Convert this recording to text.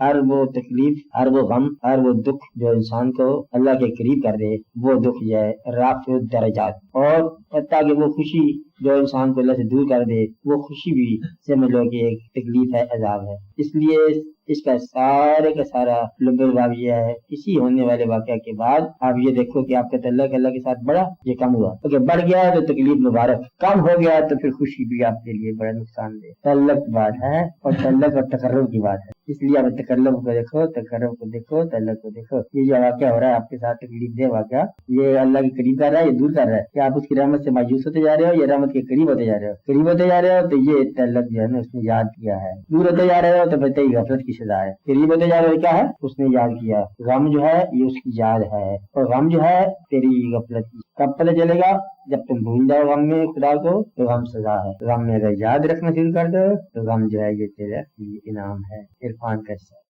ہر وہ تکلیف، ہر وہ غم، ہر وہ دکھ جو انسان کو اللہ کے قریب کر دے، وہ دکھ جو ہے رافع الدرجات، اور حتیٰ کہ وہ خوشی جو انسان کو اللہ سے دور کر دے، وہ خوشی بھی سمجھ لو کہ ایک تکلیف ہے، عذاب ہے۔ اس لیے اس کا سارے کا سارا لب الباب یہ ہے، کسی ہونے والے واقعہ کے بعد آپ یہ دیکھو کہ آپ کا تعلق اللہ کے ساتھ بڑا یہ کم ہوا، کیونکہ بڑھ گیا ہے تو تکلیف مبارک، کم ہو گیا تو پھر خوشی بھی آپ کے لیے بڑا نقصان دہ۔ تعلق کی بات ہے، اور تعلق اور تقرب کی بات ہے، اس لیے آپ تکلم کو دیکھو، تقرب کو دیکھو، تعلق کو دیکھو۔ یہ جو واقعہ ہو رہا ہے آپ کے ساتھ تکلیف دہ واقعہ، یہ اللہ کے قریب کر رہا ہے، یہ دور کر رہا ہے کہ آپ اس کی رحمت سے مایوس ہوتے جا رہے ہو، یا رحمت کے قریب ہوتے جا رہے ہو؟ قریب ہوتے جا رہے ہو تو یہ تعلق جو ہے نا اس نے یاد کیا ہے، دور ہوتے جا رہے ہو تو پتہ ہی غفلت کی سزا ہے۔ قریب ہوتے جا رہے ہو کیا ہے؟ اس نے یاد کیا، غم جو ہے یہ اس کی یاد ہے، اور غم جو ہے تیری غفلت کی۔ کب پتہ چلے گا؟ جب تم بھول جاؤ غم میں خدا کو تو غم سزا ہے، غم میں اگر یاد رکھنا شروع کر دو تو غم جو ہے یہ تیرا انعام ہے، عرفان کا حصہ۔